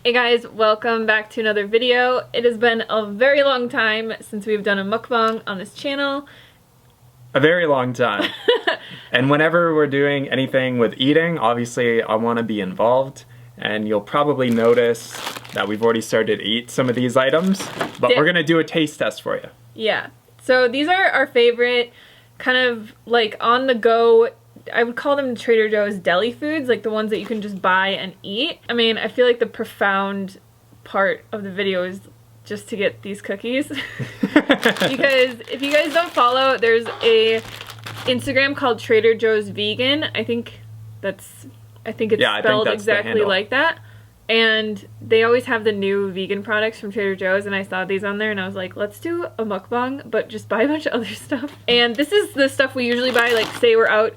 Hey guys, welcome back to another video. It has been a very long time since we've done a mukbang on this channel. A very long time. And whenever we're doing anything with eating, obviously I want to be involved. And you'll probably notice that we've already started to eat some of these items, but we're going to do a taste test for you. Yeah. So these are our favorite kind of like on the go, I would call them Trader Joe's deli foods, like the ones that you can just buy and eat. I mean, I feel like the profound part of the video is just to get these cookies. Because if you guys don't follow, there's a Instagram called Trader Joe's Vegan. I think it's spelled exactly like that. And they always have the new vegan products from Trader Joe's, and I saw these on there and I was like, let's do a mukbang, but just buy a bunch of other stuff. And this is the stuff we usually buy, like say we're out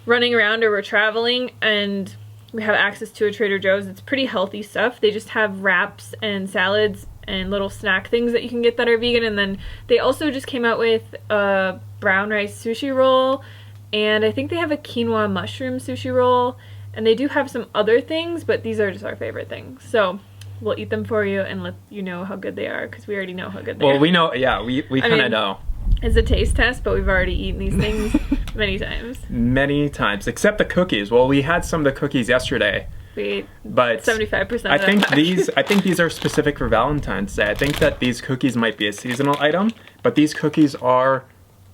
running around or we're traveling and we have access to a Trader Joe's. It's pretty healthy stuff. They just have wraps and salads and little snack things that you can get that are vegan. And then they also just came out with a brown rice sushi roll, and I think they have a quinoa mushroom sushi roll, and they do have some other things, but these are just our favorite things. So we'll eat them for you and let you know how good they are, because we already know how good they are. Well, we know, yeah, we kind of know. It's a taste test, but we've already eaten these things many times. Many times, except the cookies. Well, we had some of the cookies yesterday. We ate but 75% of I think these are specific for Valentine's Day. I think that these cookies might be a seasonal item, but these cookies are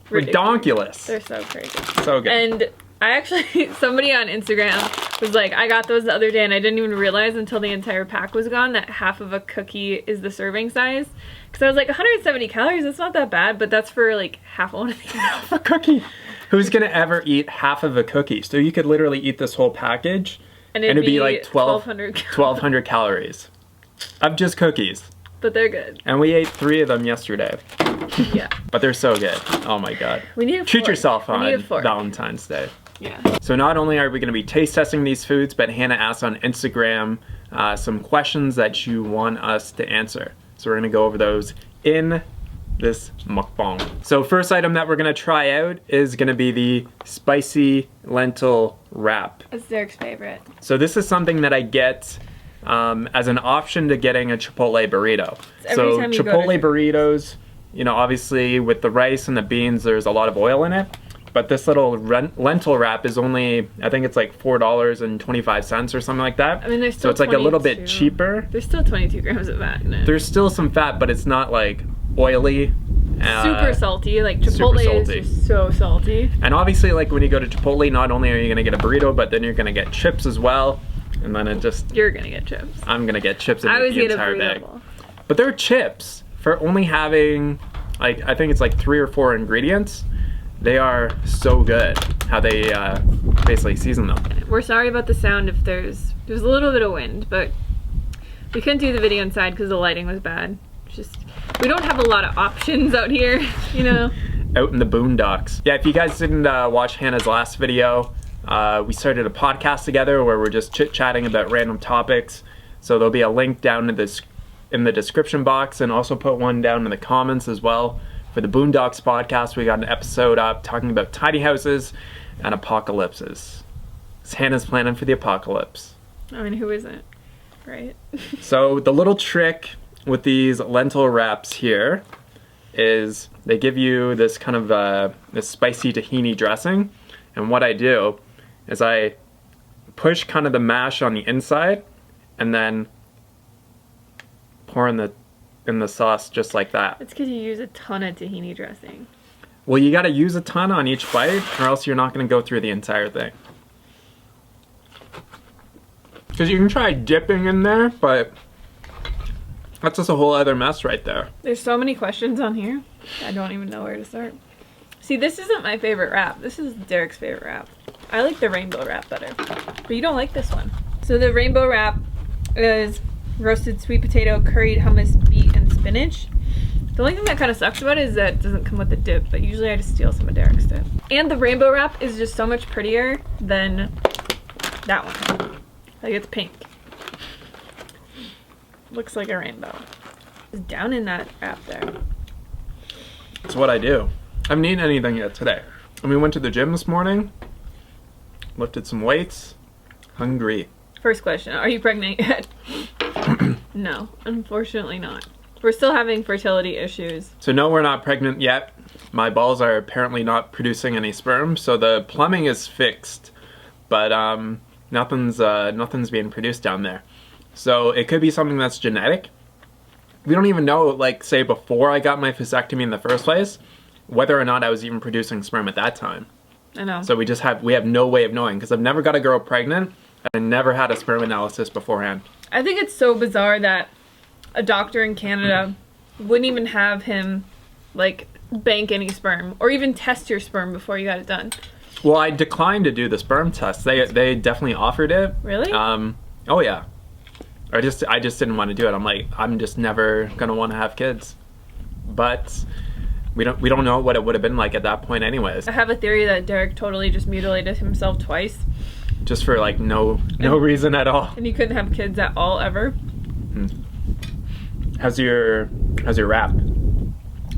ridiculous. They're so crazy. So good. And I actually, somebody on Instagram was like, I got those the other day and I didn't even realize until the entire pack was gone that half of a cookie is the serving size. Because I was like, 170 calories, that's not that bad, but that's for like half one of these. Half a cookie. Who's gonna ever eat half of a cookie? So you could literally eat this whole package and it'd be like 1,200 calories of just cookies. But they're good. And we ate 3 of them yesterday. Yeah. But they're so good. Oh my god. We need a fork. Treat yourself on Valentine's Day. Yeah. So not only are we going to be taste testing these foods, but Hannah asked on Instagram some questions that you want us to answer. So we're going to go over those in this mukbang. So first item that we're going to try out is going to be the spicy lentil wrap. That's Derek's favorite. So this is something that I get as an option to getting a Chipotle burrito. So Chipotle burritos, you know, obviously with the rice and the beans, there's a lot of oil in it. But this little lentil wrap is only, I think it's like $4.25 or something like that. I mean, there's still so it's like a little bit cheaper. There's still 22 grams of fat in it. There's still some fat, but it's not like oily. Super salty. Like Chipotle is just so salty. And obviously, like when you go to Chipotle, not only are you gonna get a burrito, but then you're gonna get chips as well. And then it just... You're gonna get chips. I'm gonna get chips in the entire bag. Bowl. But they're chips for only having, like, I think it's like 3 or 4 ingredients. They are so good how they basically season them. We're sorry about the sound if there's a little bit of wind, but we couldn't do the video inside because the lighting was bad. It's just, we don't have a lot of options out here, you know? Out in the boondocks. Yeah, if you guys didn't watch Hannah's last video, we started a podcast together where we're just chit-chatting about random topics. So there'll be a link down in the description box, and also put one down in the comments as well. For the Boondocks podcast, we got an episode up talking about tiny houses and apocalypses. Hannah's planning for the apocalypse. I mean, who isn't, right? So the little trick with these lentil wraps here is they give you this kind of this spicy tahini dressing. And what I do is I push kind of the mash on the inside and then pour in the sauce just like that. It's because you use a ton of tahini dressing. Well, you gotta use a ton on each bite or else you're not gonna go through the entire thing. Because you can try dipping in there, but that's just a whole other mess right there. There's so many questions on here. I don't even know where to start. See, this isn't my favorite wrap. This is Derek's favorite wrap. I like the rainbow wrap better, but you don't like this one. So the rainbow wrap is roasted sweet potato, curried hummus, beet, and spinach. The only thing that kind of sucks about it is that it doesn't come with the dip, but usually I just steal some of Derek's dip. And the rainbow wrap is just so much prettier than that one. Like, it's pink. Looks like a rainbow. It's down in that wrap there. It's what I do. I haven't eaten anything yet today. And we went to the gym this morning, lifted some weights, hungry. First question, are you pregnant yet? No, unfortunately not. We're still having fertility issues. So no, we're not pregnant yet. My balls are apparently not producing any sperm, so the plumbing is fixed, but nothing's being produced down there. So it could be something that's genetic. We don't even know, like, say before I got my vasectomy in the first place, whether or not I was even producing sperm at that time. I know. So we have no way of knowing, because I've never got a girl pregnant, and I never had a sperm analysis beforehand. I think it's so bizarre that a doctor in Canada wouldn't even have him, like, bank any sperm or even test your sperm before you got it done. Well, I declined to do the sperm test. They definitely offered it. Really? Oh yeah. I just didn't want to do it. I'm like, I'm just never gonna want to have kids. But we don't know what it would have been like at that point anyways. I have a theory that Derek totally just mutilated himself twice. Just for like no reason at all. And he couldn't have kids at all ever. How's your wrap?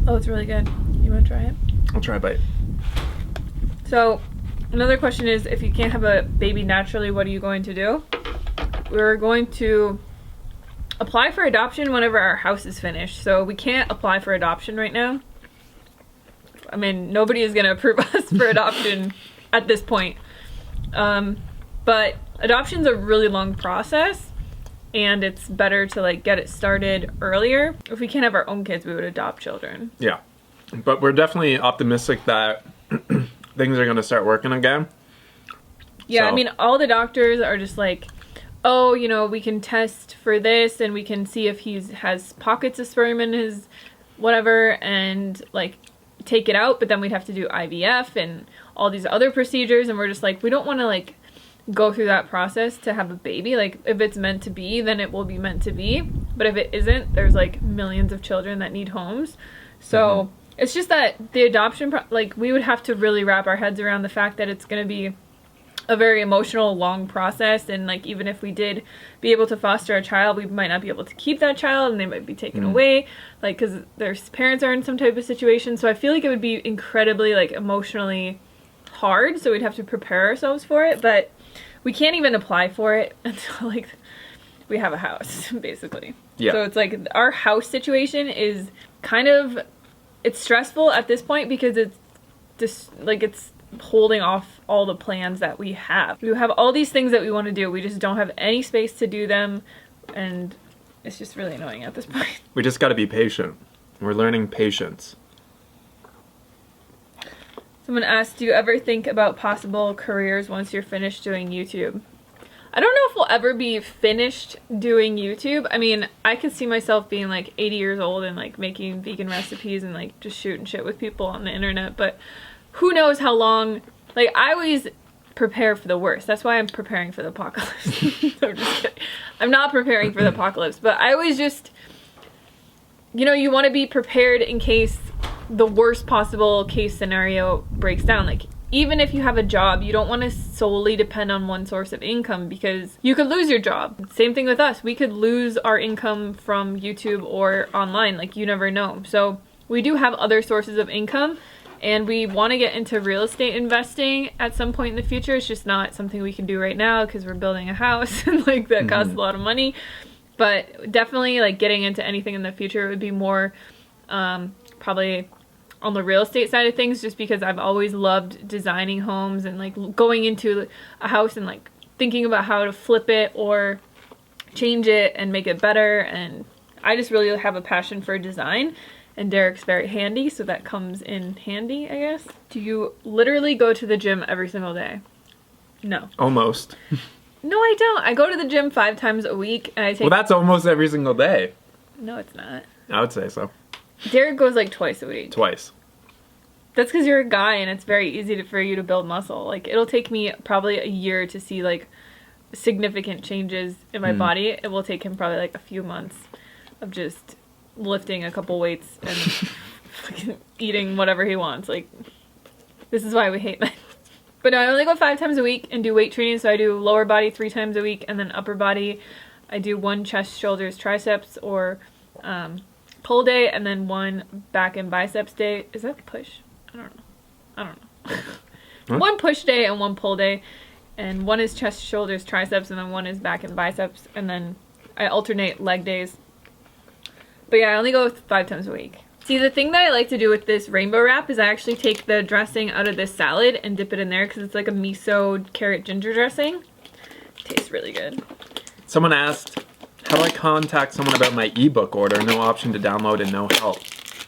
Oh, it's really good. You want to try it? I'll try a bite. So, another question is, if you can't have a baby naturally, what are you going to do? We're going to apply for adoption whenever our house is finished. So we can't apply for adoption right now. I mean, nobody is going to approve us for adoption at this point. But adoption's a really long process, and it's better to like get it started earlier. If we can't have our own kids, we would adopt children. Yeah. But we're definitely optimistic that things are going to start working again. Yeah, So. I mean, all the doctors are just like, oh, you know, we can test for this and we can see if he has pockets of sperm in his whatever and like take it out, but then we'd have to do IVF and all these other procedures, and we're just like, we don't want to like go through that process to have a baby. Like, if it's meant to be, then it will be meant to be, but if it isn't, there's like millions of children that need homes. So it's just that the adoption like, we would have to really wrap our heads around the fact that it's going to be a very emotional, long process, and like, even if we did be able to foster a child, we might not be able to keep that child, and they might be taken away, like, because their parents are in some type of situation. So I feel like it would be incredibly like emotionally hard, so we'd have to prepare ourselves for it, but we can't even apply for it until like we have a house, basically. Yeah. So it's like our house situation is kind of, it's stressful at this point because it's just like, it's holding off all the plans that we have. We have all these things that we want to do. We just don't have any space to do them, and it's just really annoying at this point. We just got to be patient. We're learning patience. Someone asked, do you ever think about possible careers once you're finished doing YouTube? I don't know if we'll ever be finished doing YouTube. I mean, I could see myself being like 80 years old and like making vegan recipes and like just shooting shit with people on the internet, but who knows how long. Like, I always prepare for the worst. That's why I'm preparing for the apocalypse. I'm just kidding. I'm not preparing for the apocalypse, but I always just, you know, you want to be prepared in case the worst possible case scenario breaks down. Like, even if you have a job, you don't want to solely depend on one source of income, because you could lose your job. Same thing with us. We could lose our income from YouTube or online. Like, you never know. So we do have other sources of income, and we want to get into real estate investing at some point in the future. It's just not something we can do right now because we're building a house and like that costs a lot of money. But definitely like getting into anything in the future would be more probably on the real estate side of things, just because I've always loved designing homes and like going into a house and like thinking about how to flip it or change it and make it better. And I just really have a passion for design, and Derek's very handy, so that comes in handy, I guess. Do you literally go to the gym every single day? No. Almost. No, I don't. I go to the gym 5 times a week, and I take... Well, that's almost every single day. No, it's not. I would say so. Derek goes like twice a week. Twice. That's because you're a guy, and it's very easy for you to build muscle. Like, it'll take me probably a year to see like significant changes in my body. It will take him probably like a few months of just lifting a couple weights and fucking eating whatever he wants. Like, this is why we hate men. But no, I only go 5 times a week and do weight training. So I do lower body 3 times a week, and then upper body I do 1 chest, shoulders, triceps, or pull day, and then 1 back and biceps day. Is that push? I don't know. Huh? 1 push day and 1 pull day, and 1 is chest, shoulders, triceps, and then 1 is back and biceps, and then I alternate leg days. But yeah, I only go 5 times a week. See, the thing that I like to do with this rainbow wrap is I actually take the dressing out of this salad and dip it in there because it's like a miso carrot ginger dressing. Tastes really good. Someone asked, how do I contact someone about my ebook order? No option to download and no help.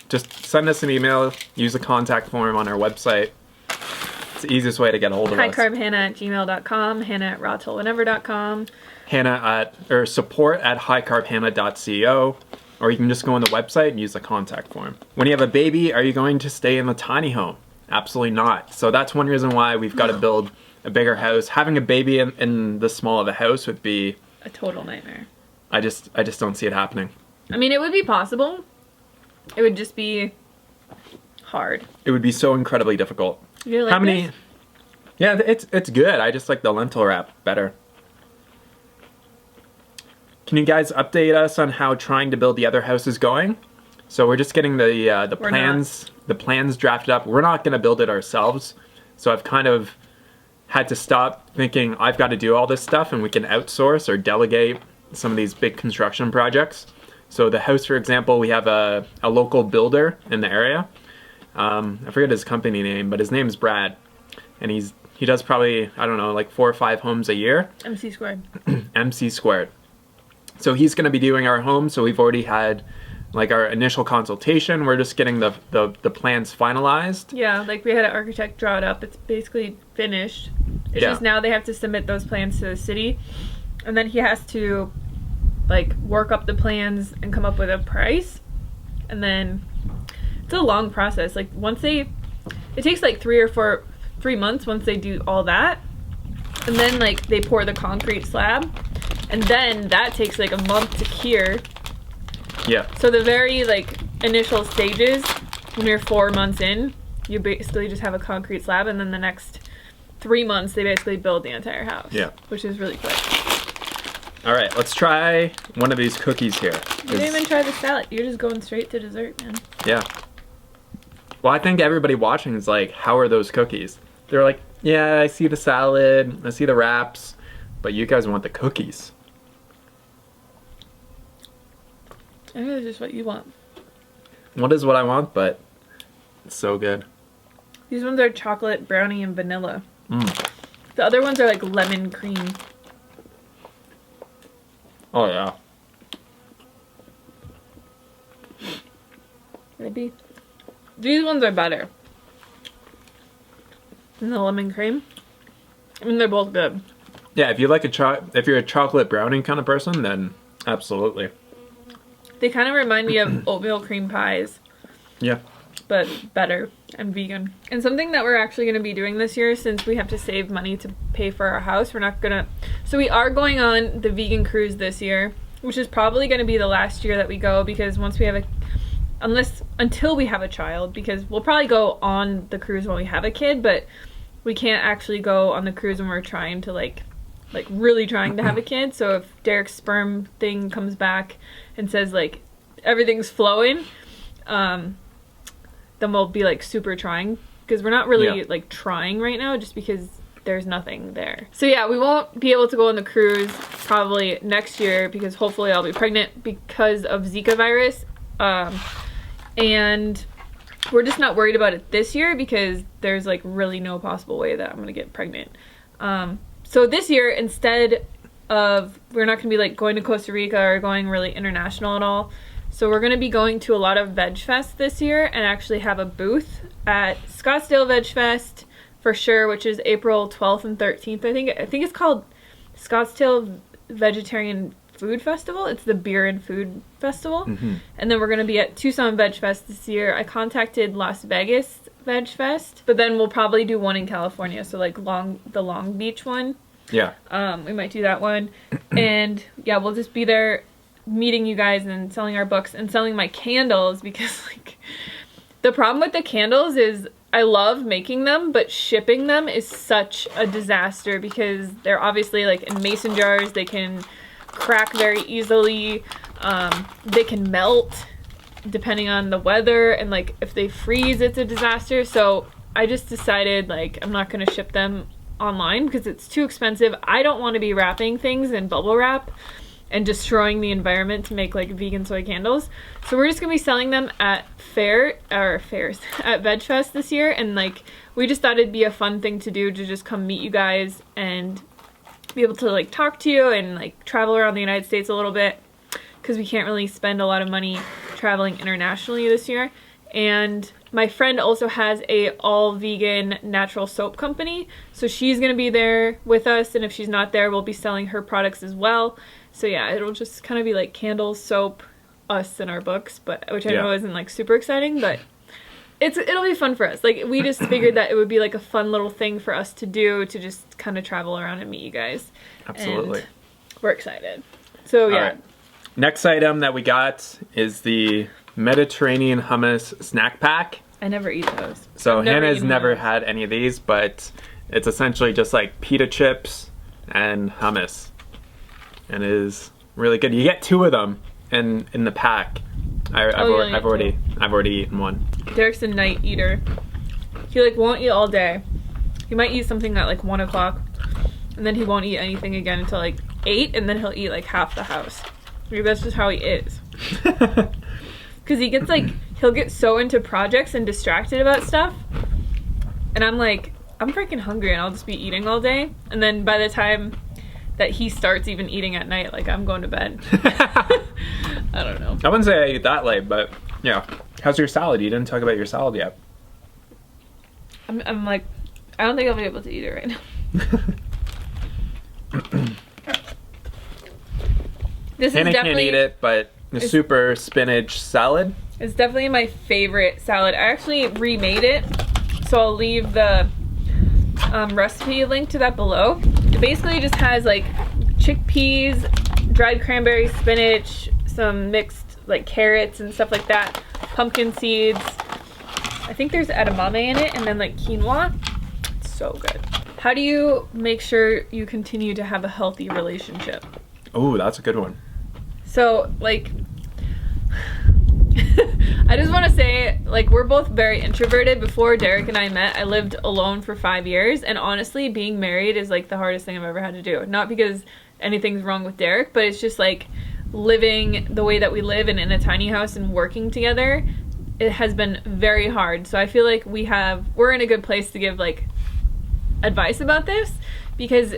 Just send us an email, use the contact form on our website. It's the easiest way to get a hold of us. HighCarbHannah@gmail.com, Hannah@rawtillwhenever.com. Support@highcarbhannah.co, or you can just go on the website and use the contact form. When you have a baby, are you going to stay in the tiny home? Absolutely not. So that's one reason why we've got to build a bigger house. Having a baby in this small of a house would be a total nightmare. I just don't see it happening. I mean, it would be possible. It would just be hard. It would be so incredibly difficult. You like How many? this? Yeah, it's good. I just like the lentil wrap better. Can you guys update us on how trying to build the other house is going? So we're just getting the plans drafted up. We're not going to build it ourselves. So I've kind of had to stop thinking I've got to do all this stuff and we can outsource or delegate some of these big construction projects. So the house, for example, we have a local builder in the area. I forget his company name, but his name's Brad. And he does probably, I don't know, like 4 or 5 homes a year. MC squared. MC squared. So he's going to be doing our home. So we've already had like our initial consultation. We're just getting the plans finalized. Yeah, like we had an architect draw it up. It's basically finished. It's just now they have to submit those plans to the city. And then he has to like work up the plans and come up with a price. And then it's a long process. Like it takes like 3 months once they do all that. And then like they pour the concrete slab. And then that takes like a month to cure. Yeah. So the very like initial stages, when you're 4 months in, you basically just have a concrete slab, and then the next 3 months they basically build the entire house. Yeah. Which is really quick. All right, let's try one of these cookies here. You didn't even try the salad. You're just going straight to dessert, man. Yeah. Well, I think everybody watching is like, how are those cookies? They're like, yeah, I see the salad, I see the wraps, but you guys want the cookies. I know this is what you want. What is what I want, but it's so good. These ones are chocolate, brownie, and vanilla. Mm. The other ones are like lemon cream. Oh, yeah. Maybe. These ones are better than the lemon cream. I mean, they're both good. Yeah, if you like if you're a chocolate brownie kind of person, then absolutely. They kind of remind me of oatmeal cream pies. Yeah. But better and vegan. And something that we're actually going to be doing this year, since we have to save money to pay for our house, so we are going on the vegan cruise this year, which is probably going to be the last year that we go, because once we have until we have a child, because we'll probably go on the cruise when we have a kid, but we can't actually go on the cruise when we're trying to like really trying to have a kid. So if Derek's sperm thing comes back and says like everything's flowing, then we'll be like super trying, because we're not really like trying right now just because there's nothing there. So yeah, we won't be able to go on the cruise probably next year, because hopefully I'll be pregnant because of Zika virus. And we're just not worried about it this year because there's like really no possible way that I'm gonna get pregnant. So this year, instead of, we're not gonna be like going to Costa Rica or going really international at all. So we're gonna be going to a lot of Veg Fest this year and actually have a booth at Scottsdale Veg Fest for sure, which is April 12th and 13th. I think it's called Scottsdale Vegetarian Food Festival. It's the beer and food festival. Mm-hmm. And then we're gonna be at Tucson Veg Fest this year. I contacted Las Vegas Veg Fest, but then we'll probably do one in California, so like the Long Beach one. Yeah. We might do that one. And yeah, we'll just be there meeting you guys and selling our books and selling my candles, because like the problem with the candles is I love making them, but shipping them is such a disaster, because they're obviously like in mason jars. They can crack very easily. They can melt depending on the weather, and like if they freeze, it's a disaster. So I just decided like I'm not gonna ship them online because it's too expensive. I don't want to be wrapping things in bubble wrap, and destroying the environment to make like vegan soy candles. So we're just gonna be selling them at fairs at Veg Fest this year, and like we just thought it'd be a fun thing to do, to just come meet you guys and be able to like talk to you and like travel around the United States a little bit, because we can't really spend a lot of money traveling internationally this year. And my friend also has a all vegan natural soap company, so she's gonna be there with us, and if she's not there, we'll be selling her products as well. So yeah, it'll just kind of be like candles, soap, us, and our books, but which I know isn't like super exciting, but it'll be fun for us. Like, we just figured that it would be like a fun little thing for us to do, to just kind of travel around and meet you guys. Absolutely. And we're excited. So yeah. Right. Next item that we got is the Mediterranean hummus snack pack. I never eat those. So Hannah's never had any of these, but it's essentially just like pita chips and hummus, and it is really good. You get 2 of them in the pack. I've already eaten one. Derek's a night eater. He like won't eat all day. He might eat something at like 1 o'clock, and then he won't eat anything again until like 8, and then he'll eat like half the house. Maybe that's just how he is. Because he gets like, he'll get so into projects and distracted about stuff, and I'm like, I'm freaking hungry, and I'll just be eating all day, and then by the time that he starts even eating at night, like, I'm going to bed. I don't know. I wouldn't say I eat that late, but yeah. How's your salad? You didn't talk about your salad yet. I'm like, I don't think I'll be able to eat it right now. This Hannah is definitely, can't eat it, but the super spinach salad. It's definitely my favorite salad. I actually remade it, so I'll leave the recipe link to that below. It basically just has like chickpeas, dried cranberries, spinach, some mixed like carrots and stuff like that, pumpkin seeds. I think there's edamame in it, and then like quinoa. It's so good. How do you make sure you continue to have a healthy relationship? Oh, that's a good one. So like, I just want to say, like, we're both very introverted. Before Derek and I met, I lived alone for 5 years, and honestly, being married is like the hardest thing I've ever had to do. Not because anything's wrong with Derek, but it's just like living the way that we live and in a tiny house and working together, it has been very hard. So I feel like we're in a good place to give like advice about this, because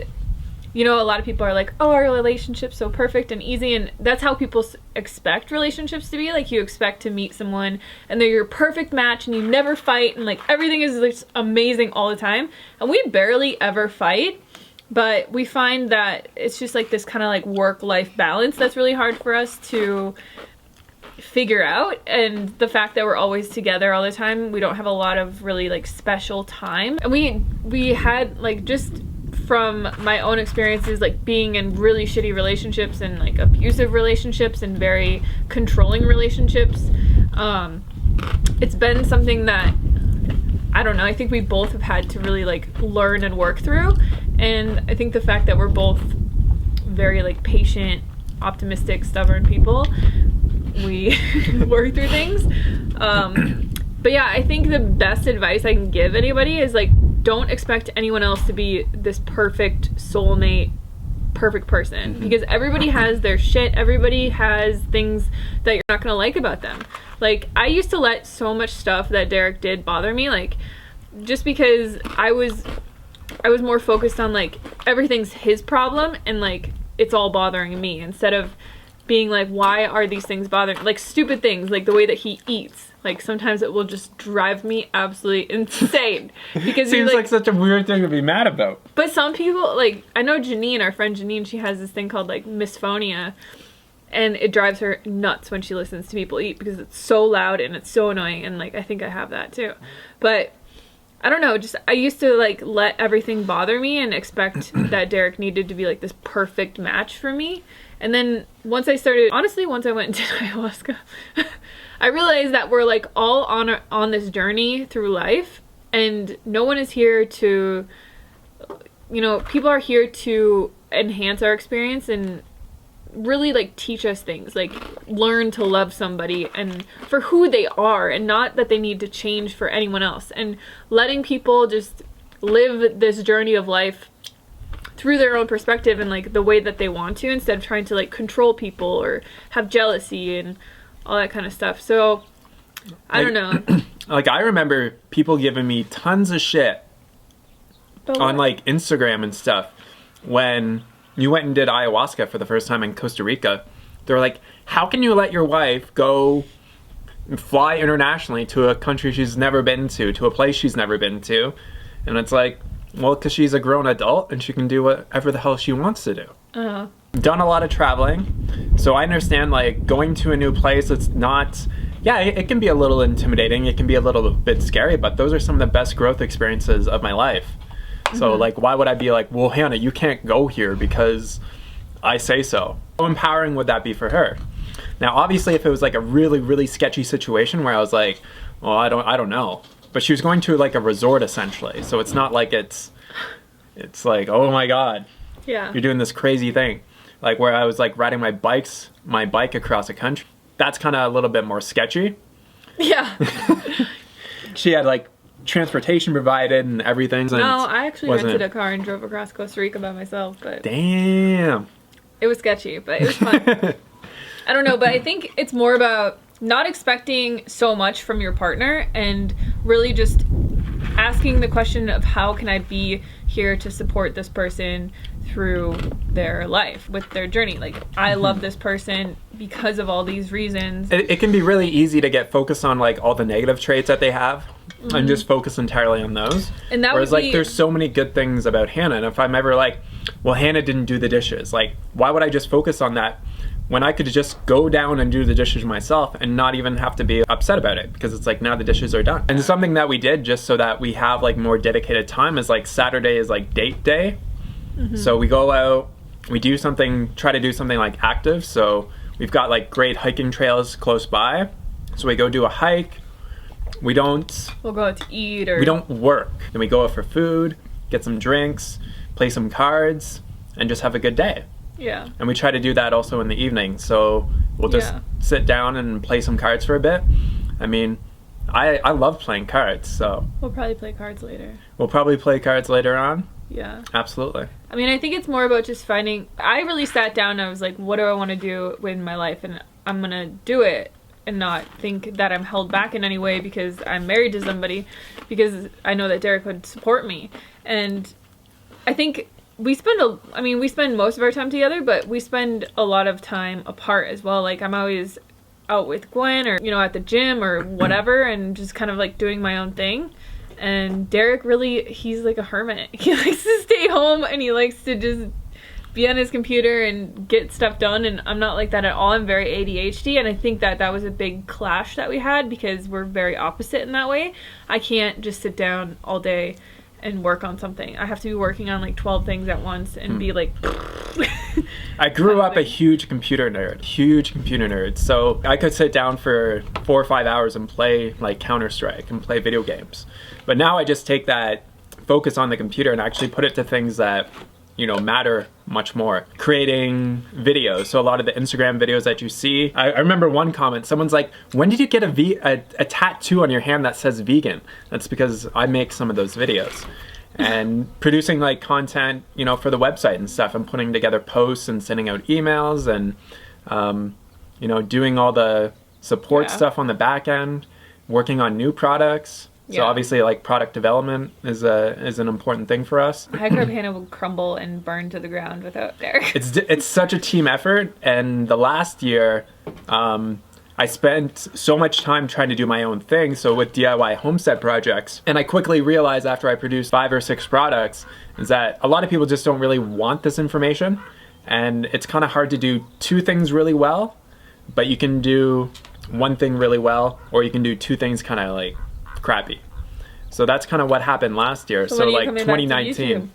you know, a lot of people are like, oh, our relationship's so perfect and easy, and that's how people expect relationships to be. Like, you expect to meet someone and they're your perfect match and you never fight, and like everything is like amazing all the time, and we barely ever fight. But we find that it's just like this kind of like work-life balance that's really hard for us to figure out, and the fact that we're always together all the time, we don't have a lot of really like special time. And we had like, just from my own experiences, like being in really shitty relationships and like abusive relationships and very controlling relationships, it's been something that, I don't know, I think we both have had to really like learn and work through. And I think the fact that we're both very like patient, optimistic, stubborn people, we work through things. But yeah, I think the best advice I can give anybody is like, don't expect anyone else to be this perfect soulmate, perfect person, because everybody has their shit. Everybody has things that you're not gonna like about them. Like, I used to let so much stuff that Derek did bother me, like, just because I was more focused on like everything's his problem and like it's all bothering me, instead of being like, why are these things bothering, like stupid things, like the way that he eats. Like, sometimes it will just drive me absolutely insane. Because seems like such a weird thing to be mad about. But some people, like, I know Janine, our friend Janine, she has this thing called like misphonia, and it drives her nuts when she listens to people eat, because it's so loud and it's so annoying, and like I think I have that too. But I don't know, just I used to like let everything bother me and expect that Derek needed to be like this perfect match for me. And then once I went into ayahuasca, I realized that we're like all on this journey through life, and no one is here to, you know, people are here to enhance our experience and really like teach us things, like learn to love somebody and for who they are, and not that they need to change for anyone else, and letting people just live this journey of life through their own perspective and like the way that they want to, instead of trying to like control people or have jealousy and all that kind of stuff. So I don't know. Like, I remember people giving me tons of shit on like Instagram and stuff when you went and did ayahuasca for the first time in Costa Rica. They were like, how can you let your wife go fly internationally to a country she's never been to a place she's never been to? And it's like, well, because she's a grown adult and she can do whatever the hell she wants to do. Done a lot of traveling, so I understand like going to a new place, it's not, yeah, it can be a little intimidating, it can be a little bit scary, but those are some of the best growth experiences of my life. So like, why would I be like, well, Hannah, you can't go here because I say so? How empowering would that be for her? Now, obviously, if it was like a really, really sketchy situation where I was like, well, I don't know. But she was going to like a resort essentially. So it's not like it's like, oh my God, yeah, you're doing this crazy thing. Like where I was like riding my bike across a country. That's kind of a little bit more sketchy. Yeah. She had like transportation provided and everything. No, I actually rented a car and drove across Costa Rica by myself, but damn, it was sketchy, but it was fun. I don't know, but I think it's more about not expecting so much from your partner and really just asking the question of how can I be here to support this person through their life with their journey. Like, I love this person because of all these reasons. It can be really easy to get focused on like all the negative traits that they have and just focus entirely on those. And that whereas like there's so many good things about Hannah, and if I'm ever like, well, Hannah didn't do the dishes, like why would I just focus on that when I could just go down and do the dishes myself and not even have to be upset about it, because it's like now the dishes are done. And something that we did just so that we have like more dedicated time is like Saturday is like date day. So we go out, we do something, try to do something like active. So we've got like great hiking trails close by. So we go do a hike. We'll go out to eat, or we don't work. Then we go out for food, get some drinks, play some cards, and just have a good day. Yeah. And we try to do that also in the evening. So we'll just sit down and play some cards for a bit. I mean, I love playing cards, so. We'll probably play cards later. We'll probably play cards later on. Yeah. Absolutely. I mean, I think it's more about just finding, I really sat down and I was like, what do I want to do with my life? And I'm going to do it and not think that I'm held back in any way because I'm married to somebody, because I know that Derek would support me. And I think we spend most of our time together, but we spend a lot of time apart as well. Like, I'm always out with Gwen or, you know, at the gym or whatever, and just kind of like doing my own thing. And Derek really, he's like a hermit. He likes to stay home and he likes to just be on his computer and get stuff done. And I'm not like that at all. I'm very ADHD. And I think that that was a big clash that we had because we're very opposite in that way. I can't just sit down all day and work on something. I have to be working on like 12 things at once and be like... I grew up a huge computer nerd. So I could sit down for 4 or 5 hours and play like Counter-Strike and play video games. But now I just take that focus on the computer and actually put it to things that, you know, matter much more. Creating videos. So a lot of the Instagram videos that you see, I remember one comment, someone's like, when did you get a tattoo on your hand that says vegan? That's because I make some of those videos. And producing like content, you know, for the website and stuff, and putting together posts and sending out emails and, you know, doing all the support stuff on the back end, working on new products. So obviously, like, product development is an important thing for us. High Carb Hannah will crumble and burn to the ground without Derek. It's such a team effort, and the last year, I spent so much time trying to do my own thing, so with DIY homestead projects, and I quickly realized after I produced 5 or 6 products, is that a lot of people just don't really want this information, and it's kind of hard to do 2 things really well, but you can do 1 thing really well, or you can do 2 things kind of like crappy. So that's kind of what happened last year. So like 2019,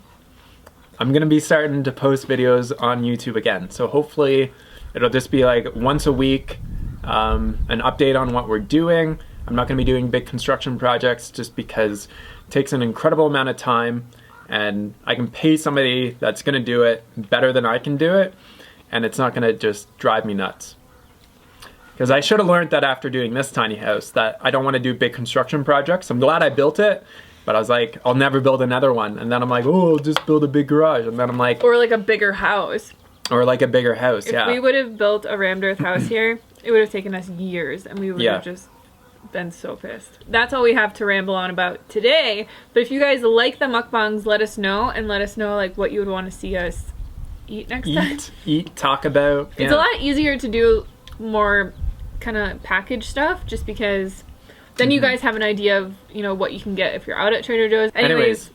I'm gonna be starting to post videos on YouTube again. So hopefully it'll just be like once a week, an update on what we're doing. I'm not gonna be doing big construction projects just because it takes an incredible amount of time, and I can pay somebody that's gonna do it better than I can do it, and it's not gonna just drive me nuts. Because I should have learned that after doing this tiny house, that I don't want to do big construction projects. I'm glad I built it, But I was like, I'll never build another one. And then I'm like, oh, I'll just build a big garage. And then I'm like... Or like a bigger house. Or like a bigger house, If we would have built a rammed earth house here, it would have taken us years and we would have just been so pissed. That's all we have to ramble on about today. But if you guys like the mukbangs, let us know, and let us know like what you would want to see us eat next time. Talk about. It's a lot easier to do more kind of packaged stuff just because then you guys have an idea of, you know, what you can get if you're out at Trader Joe's. Anyways.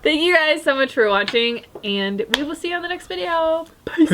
Thank you guys so much for watching, and we will see you on the next video. Peace.